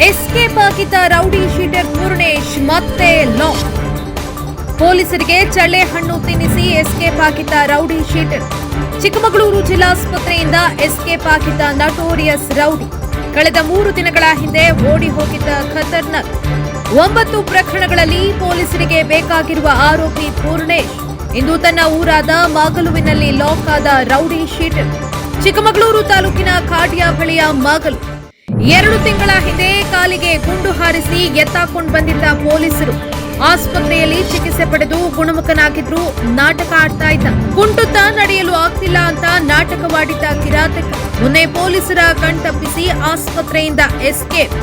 Escape ಆಗಿದ್ದ rowdy sheeter Purnesh ಮತ್ತೆ lock. ಪೊಲೀಸರಿಗೆ ಚಳ್ಳೆ ಹಣ್ಣು ತಿನ್ನಿಸಿ ಎಸ್ಕೇಪ್ ಆಗಿದ್ದ ರೌಡಿ ಶೀಟರ್. ಚಿಕ್ಕಮಗಳೂರು ಜಿಲ್ಲಾಸ್ಪತ್ರೆಯಿಂದ ಎಸ್ಕೇಪ್ ಆಗಿದ್ದ ನಟೋರಿಯಸ್ ರೌಡಿ ಕಳೆದ 3 ದಿನಗಳ ಹಿಂದೆ ಓಡಿ ಹೋಗಿದ್ದ ಖತರ್ನಾಕ್. 9 ಪ್ರಕರಣಗಳಲ್ಲಿ ಪೊಲೀಸರಿಗೆ ಬೇಕಾಗಿರುವ ಆರೋಪಿ ಪೂರ್ಣೇಶ್ ಇಂದು ತನ್ನ ಊರಾದ ಮಾಗಲುವಿನಲ್ಲಿ ಲಾಕ್ ಆದ ರೌಡಿ ಶೀಟರ್. ಚಿಕ್ಕಮಗಳೂರು ತಾಲೂಕಿನ ಕಾಡ್ಯ ಬಳಿಯ ಮಾಗಲು. 2 ತಿಂಗಳ ಹಿಂದೆ ಕಾಲಿಗೆ ಗುಂಡು ಹಾರಿಸಿ ಎತ್ತಾಕೊಂಡು ಬಂದಿದ್ದ ಪೊಲೀಸರು ಆಸ್ಪತ್ರೆಯಲ್ಲಿ ಚಿಕಿತ್ಸೆ ಪಡೆದು ಗುಣಮುಖನಾಗಿದ್ರು. ನಾಟಕ ಆಡ್ತಾ ಇದ್ದ. ಕುಂಟುತ್ತಾ ನಡೆಯಲು ಆಗ್ತಿಲ್ಲ ಅಂತ ನಾಟಕವಾಡಿದ್ದ ಕಿರಾತಕ ಮೊನ್ನೆ ಪೊಲೀಸರ ಕಣ್ತಪ್ಪಿಸಿ ಆಸ್ಪತ್ರೆಯಿಂದ ಎಸ್ಕೇಪ್.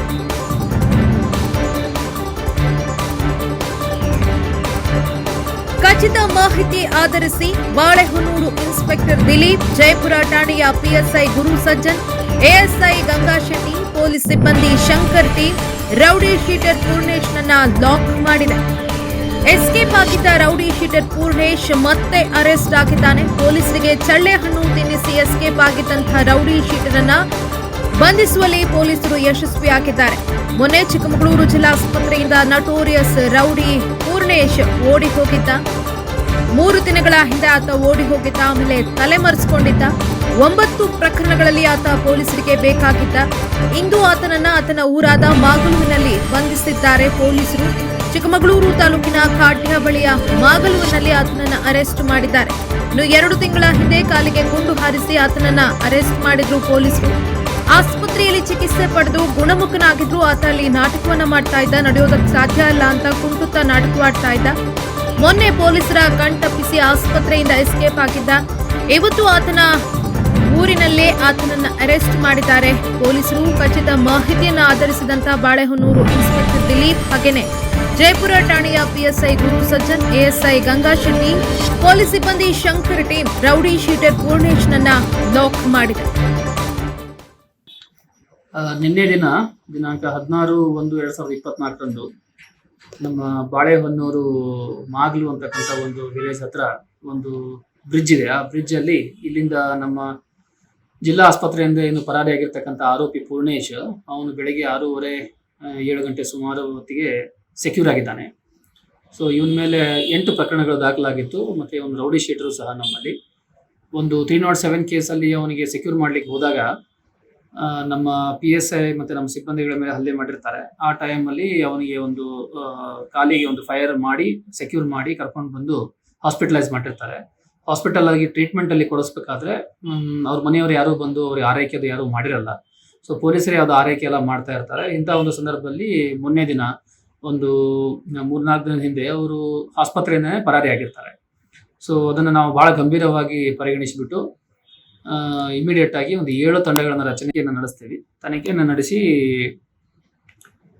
ಖಚಿತ ಮಾಹಿತಿ ಆಧರಿಸಿ ಬಾಳೆಹೊನ್ನೂರು ಇನ್ಸ್ಪೆಕ್ಟರ್ ದಿಲೀಪ್, ಜಯಪುರ ಠಾಣೆಯ ಪಿಎಸ್ಐ ಗುರು ಸಜ್ಜನ್, ಎಎಸ್ಐ ಗಂಗಾ ಶೆಟ್ಟಿ, ಪೊಲೀಸ್ ಸಿಬ್ಬಂದಿ Shankar team rowdy sheeter Purnesh lock ಮಾಡಿದೆ. ಎಸ್ಕೇಪ್ ಆಗಿದ್ದ ರೌಡಿ ಶೀಟರ್ ಪೂರ್ಣೇಶ್ ಮತ್ತೆ ಅರೆಸ್ಟ್ ಆಗಿದ್ದಾನೆ. ಪೊಲೀಸರಿಗೆ ಚಳ್ಳೆ ಹಣ್ಣು ತಿನ್ನಿಸಿ ಎಸ್ಕೇಪ್ ಆಗಿದ್ದಂತಹ ರೌಡಿ ಶೀಟರ್ ಬಂಧಿಸುವಲ್ಲಿ ಪೊಲೀಸರು ಯಶಸ್ವಿಯಾಗಿದ್ದಾರೆ. ಮೊನ್ನೆ ಚಿಕ್ಕಮಗಳೂರು ಜಿಲ್ಲಾಸ್ಪತ್ರೆಯಿಂದ ನಟೋರಿಯಸ್ ರೌಡಿ ಪೂರ್ಣೇಶ್ ಓಡಿ ಹೋಗಿದ್ದ. 3 ದಿನಗಳ ಹಿಂದೆ ಆತ ಓಡಿ ಹೋಗಿದ್ದ. ಆಮೇಲೆ ತಲೆಮರೆಸಿಕೊಂಡಿದ್ದ. 9 ಪ್ರಕರಣಗಳಲ್ಲಿ ಆತ ಪೊಲೀಸರಿಗೆ ಬೇಕಾಗಿದ್ದ. ಇಂದು ಆತನ ಊರಾದ ಮಾಗಲುವಿನಲ್ಲಿ ಬಂಧಿಸಿದ್ದಾರೆ ಪೊಲೀಸರು. ಚಿಕ್ಕಮಗಳೂರು ತಾಲೂಕಿನ ಕಾಡ್ಯ ಬಳಿಯ ಮಾಗಲುವಿನಲ್ಲಿ ಆತನನ್ನ ಅರೆಸ್ಟ್ ಮಾಡಿದ್ದಾರೆ. ಇನ್ನು 2 ತಿಂಗಳ ಹಿಂದೆ ಕಾಲಿಗೆ ಗುಂಡು ಹಾರಿಸಿ ಆತನನ್ನ ಅರೆಸ್ಟ್ ಮಾಡಿದ್ರು ಪೊಲೀಸರು. ಆಸ್ಪತ್ರೆಯಲ್ಲಿ ಚಿಕಿತ್ಸೆ ಪಡೆದು ಗುಣಮುಖನಾಗಿದ್ರು. ಆತ ಅಲ್ಲಿ ನಾಟಕವನ್ನ ಮಾಡ್ತಾ ಇದ್ದ. ನಡೆಯೋದಕ್ಕೆ ಸಾಧ್ಯ ಇಲ್ಲ ಅಂತ ಕುಂಟುತ್ತಾ ನಾಟಕವಾಡ್ತಾ ಇದ್ದ. ಮೊನ್ನೆ ಪೊಲೀಸರ ಕಣ್ತಪ್ಪಿಸಿ ಆಸ್ಪತ್ರೆಯಿಂದ ಎಸ್ಕೇಪ್ ಆಗಿದ್ದ. ಇವತ್ತು ಆತನ ಊರಿನಲ್ಲೇ ಆತನನ್ನ ಅರೆಸ್ಟ್ ಮಾಡಿದ್ದಾರೆ ಪೊಲೀಸರು. ಖಚಿತ ಮಾಹಿತಿಯನ್ನು ಆಧರಿಸಿದಂತ ಬಾಳೆಹೊನ್ನೂರು ಇನ್ಸ್ಪೆಕ್ಟರ್ ದಿಲೀಪ್ ಹಾಗೇನೆ ಜಯಪುರ ಠಾಣೆಯ ಪಿಎಸ್ಐ ಗುರು ಸಜ್ಜನ್, ಎಎಸ್ಐ ಗಂಗಾ ಶೆಟ್ಟಿ, ಪೊಲೀಸ್ ಸಿಬ್ಬಂದಿ Shankar team rowdy sheeter Purnesh lock ಮಾಡಿದೆ. ನಿನ್ನೆ ದಿನಾಂಕ 16/1/2024 ನಮ್ಮ ಬಾಳೆಹೊನ್ನೂರು ಮಾಗ್ಲು ಅಂತಕ್ಕಂಥ ಒಂದು ವಿಲೇಜ್ ಹತ್ರ ಒಂದು ಬ್ರಿಡ್ಜ್ ಇದೆ. ಆ ಬ್ರಿಡ್ಜ್ ಅಲ್ಲಿ ಇಲ್ಲಿಂದ ನಮ್ಮ ಜಿಲ್ಲಾ ಆಸ್ಪತ್ರೆಯಿಂದ ಏನು ಪರಾರಿಯಾಗಿರ್ತಕ್ಕಂಥ ಆರೋಪಿ ಪೂರ್ಣೇಶ್ ಅವನು ಬೆಳಗ್ಗೆ 6:30-7 ಗಂಟೆ ಸುಮಾರು ಹೊತ್ತಿಗೆ ಸೆಕ್ಯೂರ್ ಆಗಿದ್ದಾನೆ. ಸೊ ಇವನ ಮೇಲೆ 8 ಪ್ರಕರಣಗಳು ದಾಖಲಾಗಿತ್ತು. ಮತ್ತು ಒಂದು ರೌಡಿ ಶೀಟರು ಸಹ ನಮ್ಮಲ್ಲಿ ಒಂದು 307 ಕೇಸಲ್ಲಿ ಅವನಿಗೆ ಸೆಕ್ಯೂರ್ ಮಾಡ್ಲಿಕ್ಕೆ ಹೋದಾಗ ನಮ್ಮ PSI ಮತ್ತು ನಮ್ಮ ಸಿಬ್ಬಂದಿಗಳ ಮೇಲೆ ಹಲ್ಲೆ ಮಾಡಿರ್ತಾರೆ. ಆ ಟೈಮಲ್ಲಿ ಅವನಿಗೆ ಒಂದು ಕಾಲಿಗೆ ಒಂದು ಫೈರ್ ಮಾಡಿ ಸೆಕ್ಯೂರ್ ಮಾಡಿ ಕರ್ಕೊಂಡು ಬಂದು ಹಾಸ್ಪಿಟಲೈಸ್ ಮಾಡಿರ್ತಾರೆ. ಹಾಸ್ಪಿಟಲ್ ಆಗಿ ಟ್ರೀಟ್ಮೆಂಟ್ ಅಲ್ಲಿ ಕೊಡಿಸ್ಬೇಕಾದ್ರೆ ಅವ್ರ ಮನೆಯವರು ಯಾರು ಬಂದು ಅವ್ರಿಗೆ ಆರೈಕೆದು ಯಾರು ಮಾಡಿರಲ್ಲ. ಸೊ ಪೊಲೀಸರು ಯಾವ್ದು ಆರೈಕೆ ಎಲ್ಲ ಮಾಡ್ತಾ ಇರ್ತಾರೆ. ಇಂಥ ಒಂದು ಸಂದರ್ಭದಲ್ಲಿ ಮೊನ್ನೆ ದಿನ ಒಂದು 3-4 ದಿನದ ಹಿಂದೆ ಅವರು ಆಸ್ಪತ್ರೆಯಿಂದನೇ ಪರಾರಿಯಾಗಿರ್ತಾರೆ. ಸೊ ಅದನ್ನು ನಾವು ಬಹಳ ಗಂಭೀರವಾಗಿ ಪರಿಗಣಿಸಿಬಿಟ್ಟು ಇಮಿಡಿಯೇಟ್ ಆಗಿ ಒಂದು 7 ತಂಡಗಳನ್ನು ರಚನೆಯನ್ನು ನಡೆಸ್ತೀವಿ. ತನಿಖೆಯನ್ನು ನಡೆಸಿ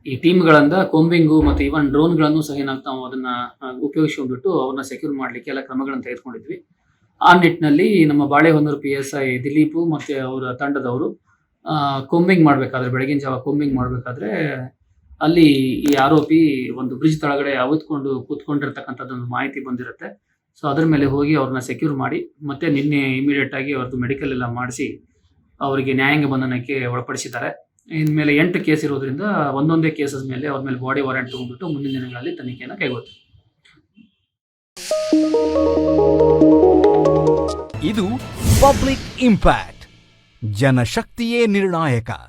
ಈ ಟೀಮ್ಗಳಿಂದ ಕೊಂಬಿಂಗು ಮತ್ತು ಈವನ್ ಡ್ರೋನ್ಗಳನ್ನು ಸಹ ನಾವು ಅದನ್ನ ಉಪಯೋಗಿಸ್ಕೊಂಡ್ಬಿಟ್ಟು ಅವ್ರನ್ನ ಸೆಕ್ಯೂರ್ ಮಾಡಲಿಕ್ಕೆ ಎಲ್ಲ ಕ್ರಮಗಳನ್ನು ತೆಗೆದುಕೊಂಡಿದ್ವಿ. ಆ ನಿಟ್ಟಿನಲ್ಲಿ ನಮ್ಮ ಬಾಳೆಹೊನ್ನೂರು PSI ದಿಲೀಪು ಮತ್ತು ಅವರ ತಂಡದವರು ಕೊಂಬಿಂಗ್ ಮಾಡಬೇಕಾದ್ರೆ, ಬೆಳಗಿನ ಜಾವ ಕೊಂಬಿಂಗ್ ಮಾಡಬೇಕಾದ್ರೆ ಅಲ್ಲಿ ಈ ಆರೋಪಿ ಒಂದು ಬ್ರಿಡ್ಜ್ ತಳಗಡೆ ಅವಿತ್ಕೊಂಡು ಕೂತ್ಕೊಂಡಿರ್ತಕ್ಕಂಥದ್ದೊಂದು ಮಾಹಿತಿ ಬಂದಿರುತ್ತೆ. ಸೊ ಅದ್ರ ಮೇಲೆ ಹೋಗಿ ಅವ್ರನ್ನ ಸೆಕ್ಯೂರ್ ಮಾಡಿ ಮತ್ತೆ ನಿನ್ನೆ ಇಮಿಡಿಯೇಟ್ ಆಗಿ ಅವ್ರದ್ದು ಮೆಡಿಕಲ್ ಎಲ್ಲ ಮಾಡಿಸಿ ಅವರಿಗೆ ನ್ಯಾಯಾಂಗ ಬಂಧನಕ್ಕೆ ಒಳಪಡಿಸಿದ್ದಾರೆ. ಇನ್ಮೇಲೆ 8 ಕೇಸ್ ಇರೋದ್ರಿಂದ ಒಂದೊಂದೇ ಕೇಸಸ್ ಮೇಲೆ ಅವ್ರ ಮೇಲೆ ಬಾಡಿ ವಾರೆಂಟ್ ತಗೊಂಡ್ಬಿಟ್ಟು ಮುಂದಿನ ದಿನಗಳಲ್ಲಿ ತನಿಖೆಯನ್ನು ಕೈಗೊಳ್ತೀವಿ. ಇದು ಪಬ್ಲಿಕ್ ಇಂಪ್ಯಾಕ್ಟ್. ಜನಶಕ್ತಿಯೇ ನಿರ್ಣಾಯಕ.